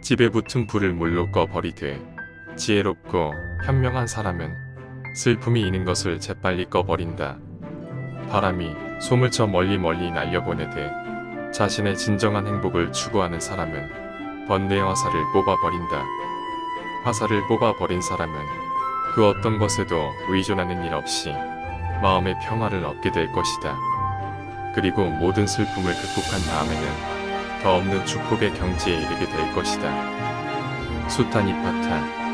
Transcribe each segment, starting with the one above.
집에 붙은 불을 물로 꺼버리듯 지혜롭고 현명한 사람은 슬픔이 있는 것을 재빨리 꺼버린다. 바람이 솜을 저 멀리 날려보내듯 자신의 진정한 행복을 추구하는 사람은 번뇌의 화살을 뽑아버린다. 화살을 뽑아버린 사람은 그 어떤 것에도 의존하는 일 없이 마음의 평화를 얻게 될 것이다. 그리고 모든 슬픔을 극복한 다음에는 더 없는 축복의 경지에 이르게 될 것이다. 수타니파타.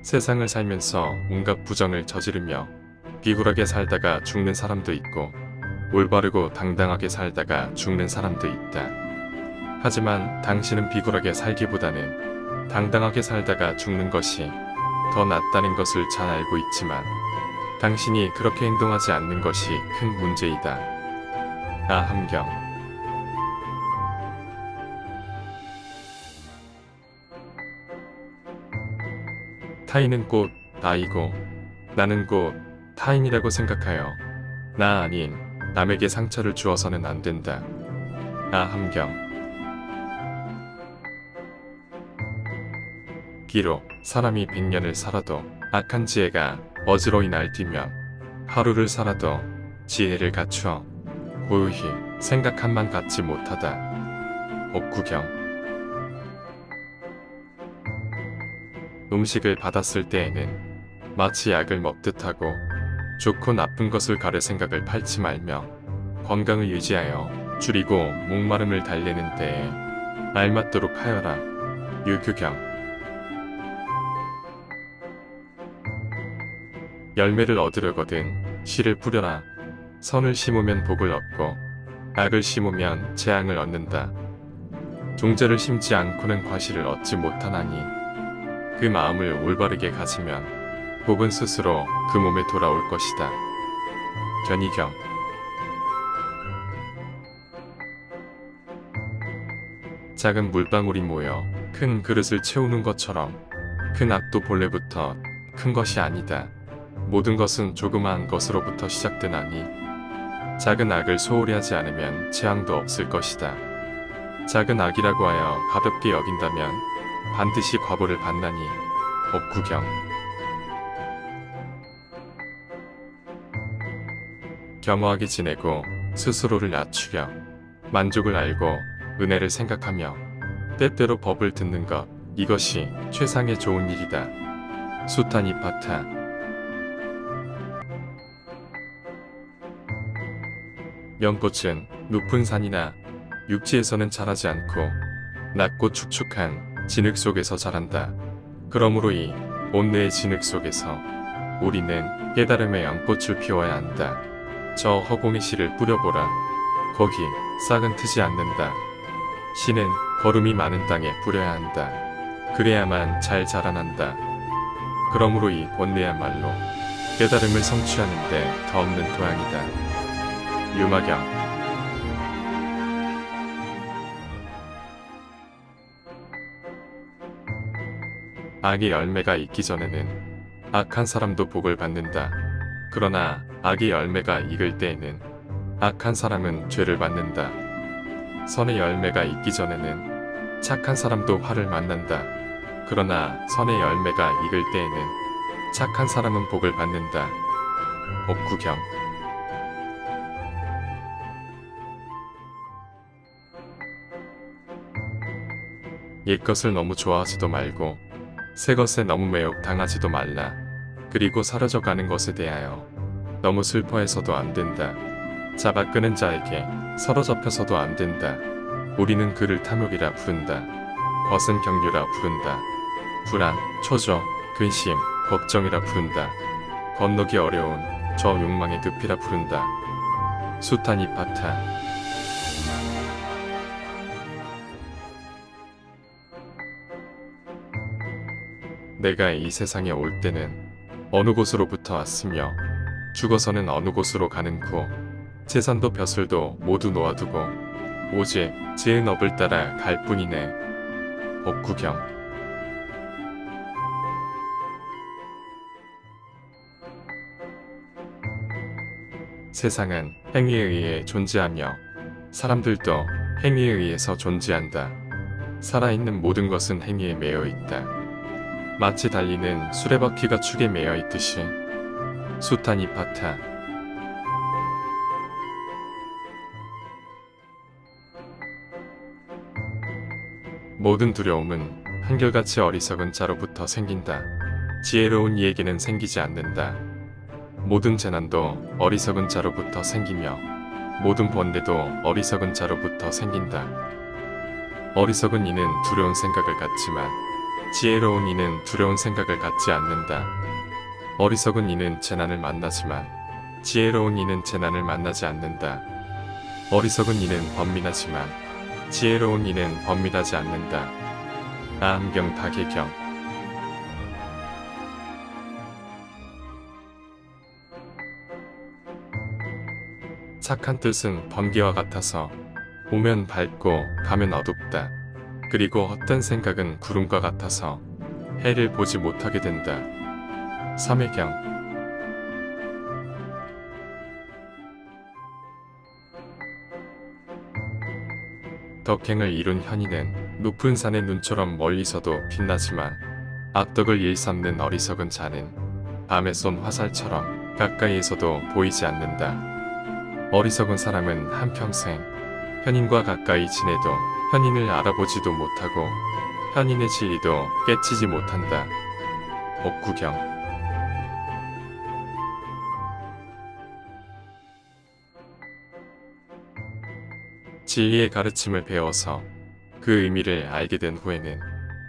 세상을 살면서 온갖 부정을 저지르며 비굴하게 살다가 죽는 사람도 있고 올바르고 당당하게 살다가 죽는 사람도 있다. 하지만 당신은 비굴하게 살기보다는 당당하게 살다가 죽는 것이 더 낫다는 것을 잘 알고 있지만 당신이 그렇게 행동하지 않는 것이 큰 문제이다. 아함경. 타인은 곧 나이고 나는 곧 타인이라고 생각하여 나 아닌 남에게 상처를 주어서는 안 된다. 아함경. 기록 사람이 100년을 살아도 악한 지혜가 어지러이 날뛰면 하루를 살아도 지혜를 갖추어 고요히 생각함만 갖지 못하다. 옥구경. 음식을 받았을 때에는 마치 약을 먹듯 하고 좋고 나쁜 것을 가릴 생각을 팔지 말며 건강을 유지하여 줄이고 목마름을 달래는 때에 알맞도록 하여라. 유규경. 열매를 얻으려거든 씨를 뿌려라. 선을 심으면 복을 얻고 악을 심으면 재앙을 얻는다. 종자를 심지 않고는 과실을 얻지 못하나니 그 마음을 올바르게 가지면 복은 스스로 그 몸에 돌아올 것이다. 견이경. 작은 물방울이 모여 큰 그릇을 채우는 것처럼 큰 악도 본래부터 큰 것이 아니다. 모든 것은 조그마한 것으로부터 시작되나니 작은 악을 소홀히 하지 않으면 재앙도 없을 것이다. 작은 악이라고 하여 가볍게 여긴다면 반드시 과보를 받나니. 옥구경. 겸허하게 지내고 스스로를 낮추려 만족을 알고 은혜를 생각하며 때때로 법을 듣는 것, 이것이 최상의 좋은 일이다. 수타니파타. 연꽃은 높은 산이나 육지에서는 자라지 않고 낮고 축축한 진흙 속에서 자란다. 그러므로 이 온뇌의 진흙 속에서 우리는 깨달음의 연꽃을 피워야 한다. 저 허공에 씨를 뿌려보라. 거기 싹은 트지 않는다. 씨는 거름이 많은 땅에 뿌려야 한다. 그래야만 잘 자라난다. 그러므로 이 본뇌야말로 깨달음을 성취하는데 더 없는 도양이다. 유마경. 악의 열매가 있기 전에는 악한 사람도 복을 받는다. 그러나 악의 열매가 익을 때에는 악한 사람은 죄를 받는다. 선의 열매가 있기 전에는 착한 사람도 화를 만난다. 그러나 선의 열매가 익을 때에는 착한 사람은 복을 받는다. 옥구경. 옛것을 너무 좋아하지도 말고 새 것에 너무 매혹당하지도 말라. 그리고 사라져가는 것에 대하여 너무 슬퍼해서도 안 된다. 잡아 끄는 자에게 사로잡혀서도 안 된다. 우리는 그를 탐욕이라 부른다. 벗은 경류라 부른다. 불안, 초조, 근심, 걱정이라 부른다. 건너기 어려운 저 욕망의 급이라 부른다. 수타니파타. 내가 이 세상에 올 때는 어느 곳으로부터 왔으며 죽어서는 어느 곳으로 가는 구. 재산도 벼슬도 모두 놓아두고 오직 지은 업을 따라 갈 뿐이네. 옥구경. 세상은 행위에 의해 존재하며 사람들도 행위에 의해서 존재한다. 살아있는 모든 것은 행위에 매여 있다. 마치 달리는 수레바퀴가 축에 매여 있듯이. 수타니파타. 모든 두려움은 한결같이 어리석은 자로부터 생긴다. 지혜로운 이에게는 생기지 않는다. 모든 재난도 어리석은 자로부터 생기며 모든 번뇌도 어리석은 자로부터 생긴다. 어리석은 이는 두려운 생각을 갖지만 지혜로운 이는 두려운 생각을 갖지 않는다. 어리석은 이는 재난을 만나지만 지혜로운 이는 재난을 만나지 않는다. 어리석은 이는 번민하지만 지혜로운 이는 번민하지 않는다. 아함경 다계경. 착한 뜻은 번개와 같아서 오면 밝고 가면 어둡다. 그리고 헛된 생각은 구름과 같아서 해를 보지 못하게 된다. 삼회경. 덕행을 이룬 현이는 높은 산의 눈처럼 멀리서도 빛나지만 악덕을 일삼는 어리석은 자는 밤에 쏜 화살처럼 가까이에서도 보이지 않는다. 어리석은 사람은 한평생 현인과 가까이 지내도 현인을 알아보지도 못하고 현인의 진리도 깨치지 못한다. 옥구경. 진리의 가르침을 배워서 그 의미를 알게 된 후에는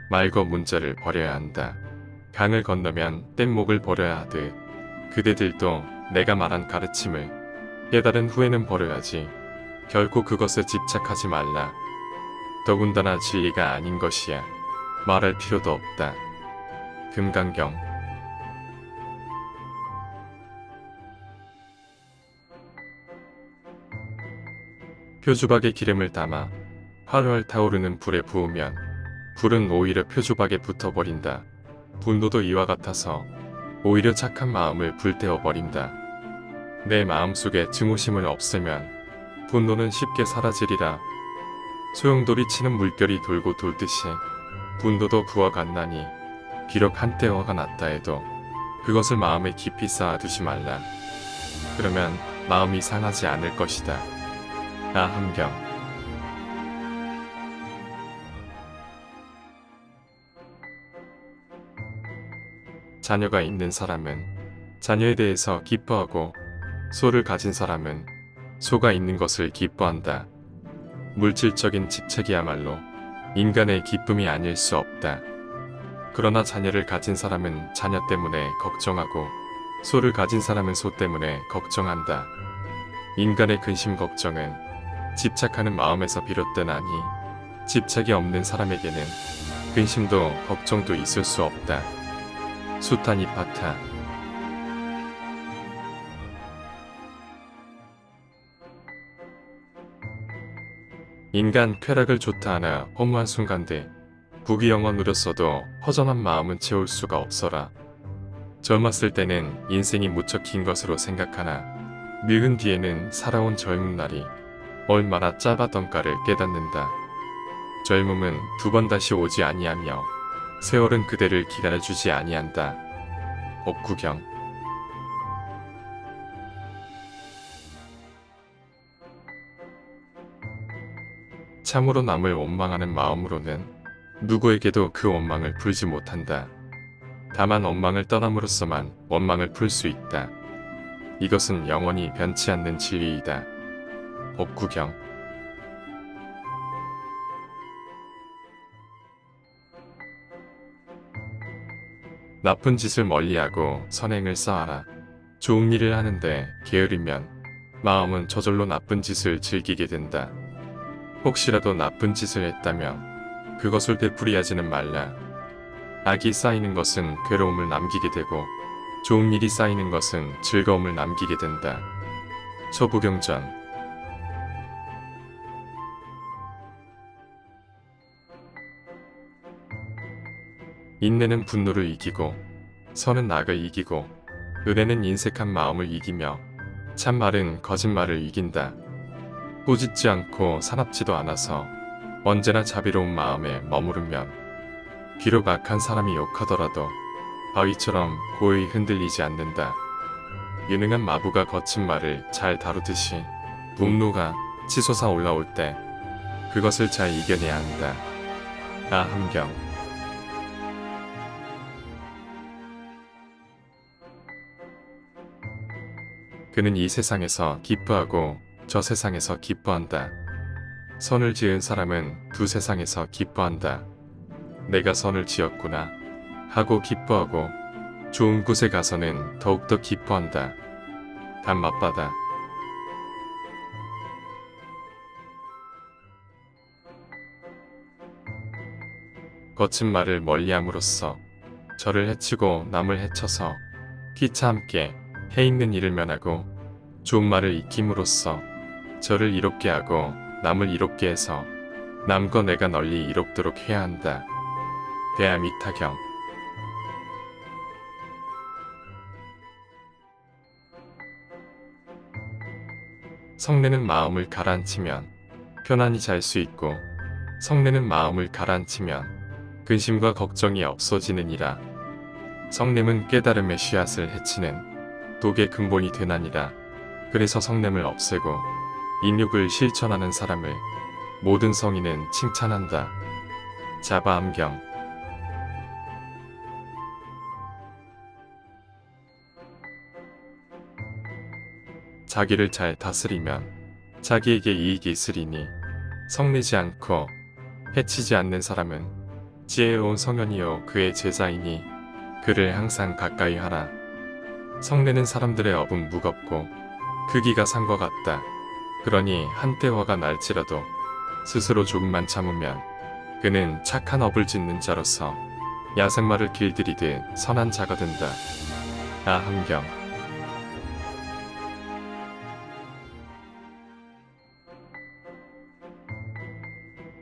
말과 문자를 버려야 한다. 강을 건너면 뗏목을 버려야 하듯 그대들도 내가 말한 가르침을 깨달은 후에는 버려야지. 결코 그것에 집착하지 말라. 더군다나 진리가 아닌 것이야. 말할 필요도 없다. 금강경. 표주박에 기름을 담아 활활 타오르는 불에 부으면 불은 오히려 표주박에 붙어버린다. 분노도 이와 같아서 오히려 착한 마음을 불태워버린다. 내 마음속에 증오심을 없애면 분노는 쉽게 사라지리라. 소용돌이 치는 물결이 돌고 돌듯이 분노도 그와 같나니 비록 한때 화가 났다 해도 그것을 마음에 깊이 쌓아두지 말라. 그러면 마음이 상하지 않을 것이다. 아함경. 자녀가 있는 사람은 자녀에 대해서 기뻐하고 소를 가진 사람은 소가 있는 것을 기뻐한다. 물질적인 집착이야말로 인간의 기쁨이 아닐 수 없다. 그러나 자녀를 가진 사람은 자녀 때문에 걱정하고 소를 가진 사람은 소 때문에 걱정한다. 인간의 근심 걱정은 집착하는 마음에서 비롯되나니 집착이 없는 사람에게는 근심도 걱정도 있을 수 없다. 수타니파타. 인간 쾌락을 좋다 하나 허무한 순간들 부귀영화 누렸어도 허전한 마음은 채울 수가 없어라. 젊었을 때는 인생이 무척 긴 것으로 생각하나 늙은 뒤에는 살아온 젊은 날이 얼마나 짧았던가를 깨닫는다. 젊음은 두 번 다시 오지 아니하며 세월은 그대를 기다려주지 아니한다. 옥구경. 참으로 남을 원망하는 마음으로는 누구에게도 그 원망을 풀지 못한다. 다만 원망을 떠남으로써만 원망을 풀 수 있다. 이것은 영원히 변치 않는 진리이다. 옥구경. 나쁜 짓을 멀리하고 선행을 쌓아라. 좋은 일을 하는데 게으르면 마음은 저절로 나쁜 짓을 즐기게 된다. 혹시라도 나쁜 짓을 했다면 그것을 되풀이하지는 말라. 악이 쌓이는 것은 괴로움을 남기게 되고 좋은 일이 쌓이는 것은 즐거움을 남기게 된다. 초부경전. 인내는 분노를 이기고 선은 악을 이기고 은혜는 인색한 마음을 이기며 참말은 거짓말을 이긴다. 꾸짖지 않고 사납지도 않아서 언제나 자비로운 마음에 머무르면 비록 악한 사람이 욕하더라도 바위처럼 고의 흔들리지 않는다. 유능한 마부가 거친 말을 잘 다루듯이 분노가 치솟아 올라올 때 그것을 잘 이겨내야 한다. 아함경. 그는 이 세상에서 기뻐하고 저 세상에서 기뻐한다. 선을 지은 사람은 두 세상에서 기뻐한다. 내가 선을 지었구나 하고 기뻐하고 좋은 곳에 가서는 더욱더 기뻐한다. 단맛바다. 거친 말을 멀리함으로써 저를 해치고 남을 해쳐서 피차 함께 해있는 일을 면하고 좋은 말을 익힘으로써 저를 이롭게 하고 남을 이롭게 해서 남과 내가 널리 이롭도록 해야 한다. 대아미타경. 성내는 마음을 가라앉히면 편안히 잘 수 있고 성내는 마음을 가라앉히면 근심과 걱정이 없어지느니라. 성냄은 깨달음의 씨앗을 해치는 독의 근본이 되나니라. 그래서 성냄을 없애고 인욕을 실천하는 사람을 모든 성인은 칭찬한다. 자바암경. 자기를 잘 다스리면 자기에게 이익이 있으리니 성내지 않고 해치지 않는 사람은 지혜로운 성현이요 그의 제자이니 그를 항상 가까이 하라. 성내는 사람들의 업은 무겁고 크기가 산과 같다. 그러니 한때 화가 날지라도 스스로 조금만 참으면 그는 착한 업을 짓는 자로서 야생마를 길들이듯 선한 자가 된다. 아함경.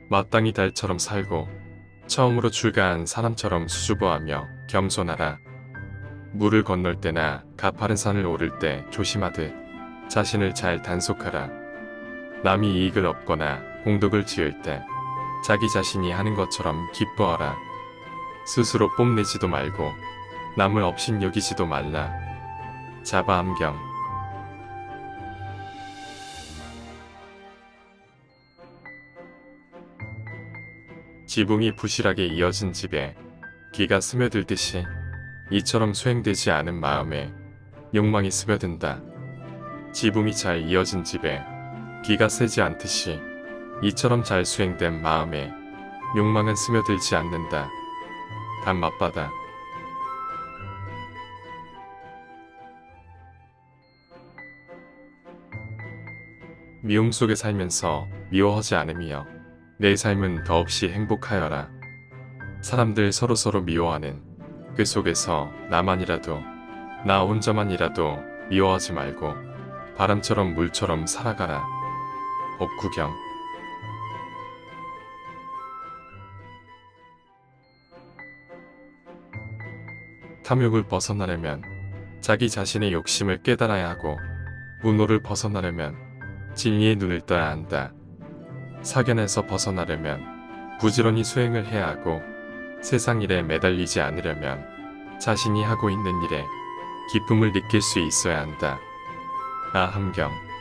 마땅히 달처럼 살고 처음으로 출가한 사람처럼 수줍어하며 겸손하라. 물을 건널 때나 가파른 산을 오를 때 조심하듯 자신을 잘 단속하라. 남이 이익을 얻거나 공덕을 지을 때 자기 자신이 하는 것처럼 기뻐하라. 스스로 뽐내지도 말고 남을 업신여기지도 말라. 자바암경. 지붕이 부실하게 이어진 집에 기가 스며들듯이 이처럼 수행되지 않은 마음에 욕망이 스며든다. 지붕이 잘 이어진 집에 기가 새지 않듯이 이처럼 잘 수행된 마음에 욕망은 스며들지 않는다. 단맛바다. 미움 속에 살면서 미워하지 않으며 내 삶은 더없이 행복하여라. 사람들 서로서로 미워하는 그 속에서 나만이라도 나 혼자만이라도 미워하지 말고 바람처럼 물처럼 살아가라. 법구경. 탐욕을 벗어나려면 자기 자신의 욕심을 깨달아야 하고 분노를 벗어나려면 진리의 눈을 떠야 한다. 사견에서 벗어나려면 부지런히 수행을 해야 하고 세상 일에 매달리지 않으려면 자신이 하고 있는 일에 기쁨을 느낄 수 있어야 한다. 아함경.